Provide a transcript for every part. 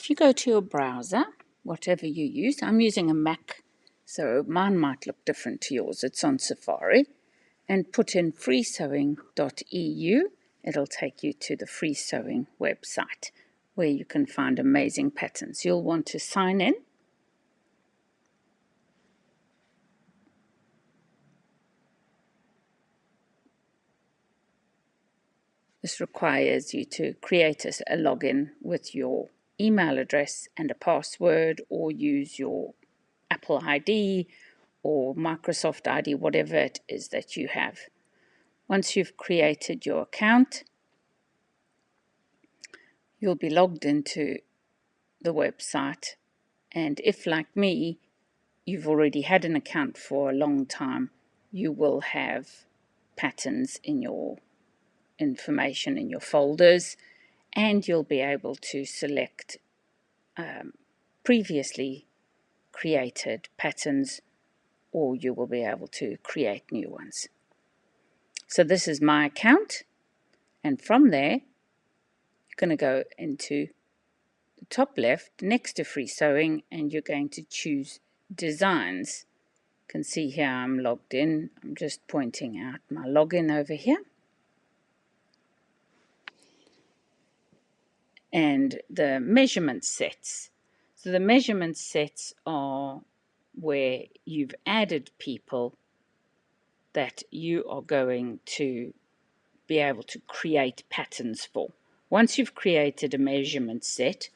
if you go to your browser, whatever you use, I'm using a Mac, so mine might look different to yours. It's on Safari. And put in Freesewing.eu. It'll take you to the Freesewing website where you can find amazing patterns. You'll want to sign in. This requires you to create a login with your email address and a password, or use your Apple ID or Microsoft ID, whatever it is that you have. Once you've created your account, you'll be logged into the website. And if, like me, you've already had an account for a long time, you will have patterns in your information in your folders, and you'll be able to select previously created patterns, or you will be able to create new ones. So this is my account, and from there you're going to go into the top left next to free sewing, and you're going to choose designs. You can see here I'm logged in. I'm just pointing out my login over here. And the measurement sets. So the measurement sets are where you've added people that you are going to be able to create patterns for. Once you've created a measurement set,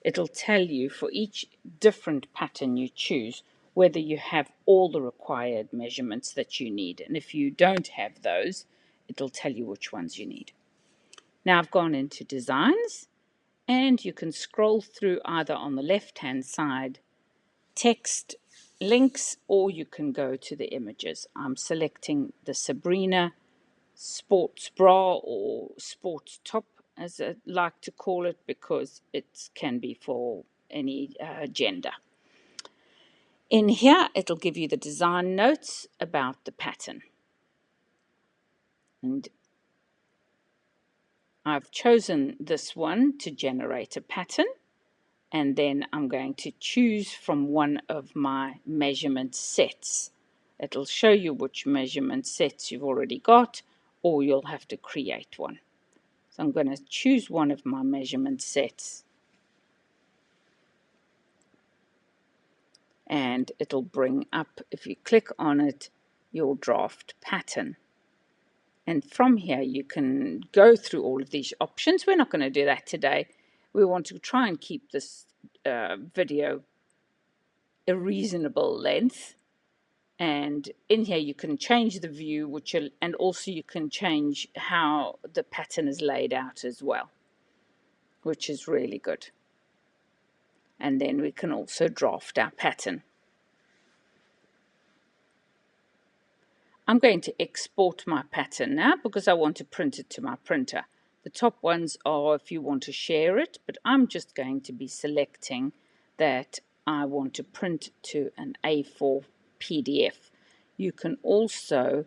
it'll tell you for each different pattern you choose whether you have all the required measurements that you need. And if you don't have those, it'll tell you which ones you need. Now I've gone into designs, and you can scroll through either on the left-hand side text links, or you can go to the images. I'm selecting the Sabrina sports bra, or sports top as I like to call it, because it can be for any gender. In here it'll give you the design notes about the pattern, and I've chosen this one to generate a pattern, and then I'm going to choose from one of my measurement sets. It'll show you which measurement sets you've already got, or you'll have to create one. So I'm going to choose one of my measurement sets, and it'll bring up, if you click on it, your draft pattern. And from here you can go through all of these options. We're not going to do that today. We want to try and keep this video a reasonable length. And in here you can change the view, and also you can change how the pattern is laid out as well, which is really good. And then we can also draft our pattern. I'm going to export my pattern now because I want to print it to my printer. The top ones are if you want to share it, but I'm just going to be selecting that I want to print to an A4 PDF. You can also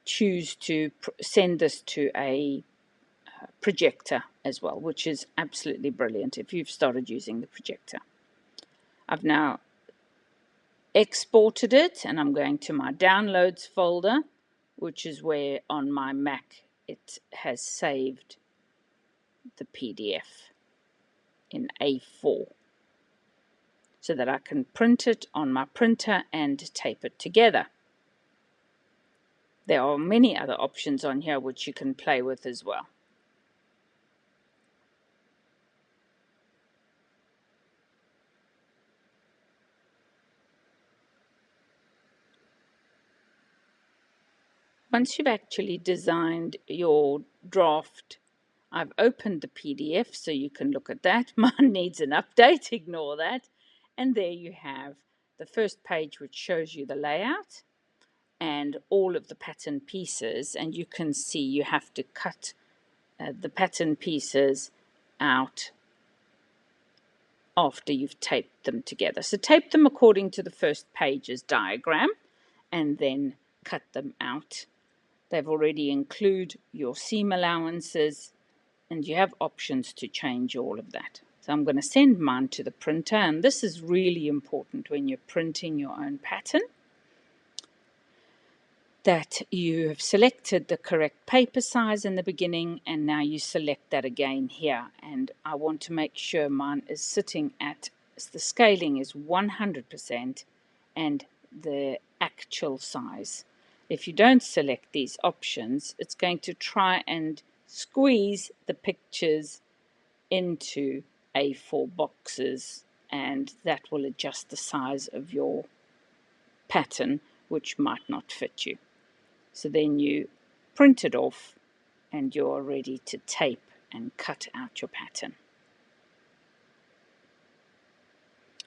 choose to send this to a projector as well, which is absolutely brilliant if you've started using the projector. I've now exported it, and I'm going to my downloads folder, which is where on my Mac it has saved the PDF in A4, so that I can print it on my printer and tape it together. There are many other options on here which you can play with as well. Once you've actually designed your draft, I've opened the PDF so you can look at that. Mine needs an update, ignore that. And there you have the first page, which shows you the layout and all of the pattern pieces. And you can see you have to cut the pattern pieces out after you've taped them together. So tape them according to the first page's diagram and then cut them out. They've already include your seam allowances and you have options to change all of that. So I'm going to send mine to the printer, and this is really important when you're printing your own pattern, that you have selected the correct paper size in the beginning, and now you select that again here. And I want to make sure mine is sitting at, the scaling is 100% and the actual size. If you don't select these options, it's going to try and squeeze the pictures into A4 boxes, and that will adjust the size of your pattern, which might not fit you. So then you print it off and you're ready to tape and cut out your pattern.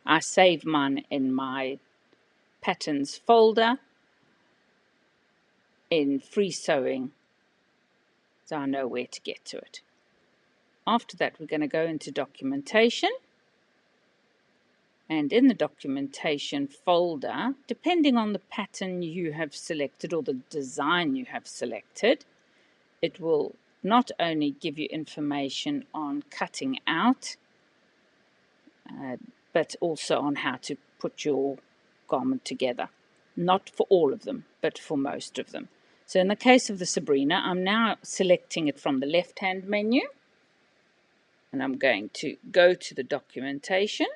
I save mine in my patterns folder in Freesewing, so I know where to get to it. After that, we're going to go into documentation. And in the documentation folder, depending on the pattern you have selected or the design you have selected, it will not only give you information on cutting out, but also on how to put your garment together. Not for all of them, but for most of them. So in the case of the Sabrina, I'm now selecting it from the left-hand menu, and I'm going to go to the documentation.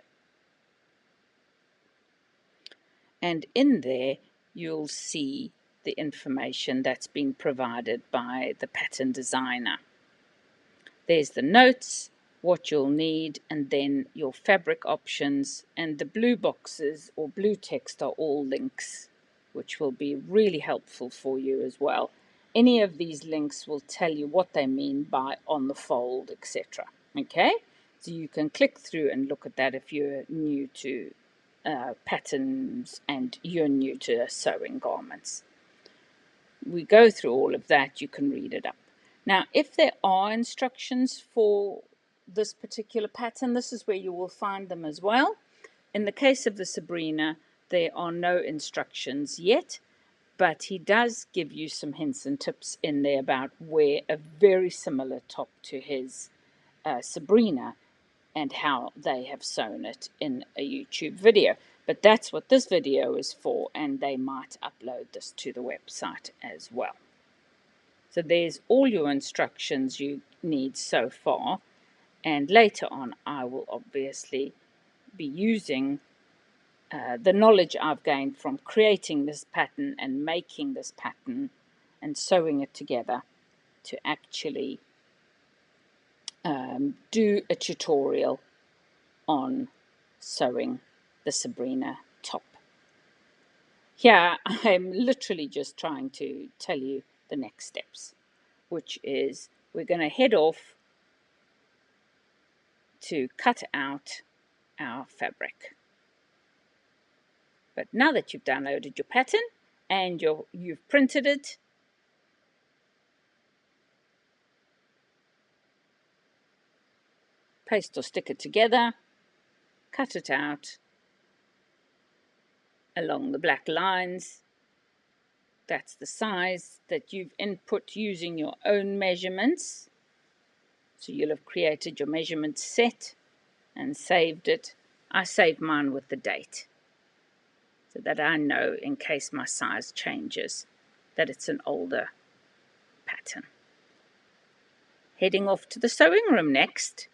And in there, you'll see the information that's been provided by the pattern designer. There's the notes, what you'll need, and then your fabric options, and the blue boxes or blue text are all links, which will be really helpful for you as well. Any of these links will tell you what they mean by on the fold, etc. Okay, so you can click through and look at that if you're new to patterns and you're new to sewing garments. We go through all of that, you can read it up. Now, if there are instructions for this particular pattern, this is where you will find them as well. In the case of the Sabrina, there are no instructions yet, but he does give you some hints and tips in there about where a very similar top to his Sabrina and how they have sewn it in a YouTube video. But that's what this video is for, and they might upload this to the website as well. So there's all your instructions you need so far, and later on I will obviously be using the knowledge I've gained from creating this pattern and making this pattern and sewing it together to actually do a tutorial on sewing the Sabrina top. Here I'm literally just trying to tell you the next steps, which is we're going to head off to cut out our fabric. But now that you've downloaded your pattern and you've printed it, paste or stick it together, cut it out along the black lines. That's the size that you've input using your own measurements. So you'll have created your measurement set and saved it. I saved mine with the date so that I know in case my size changes that it's an older pattern. Heading off to the sewing room next.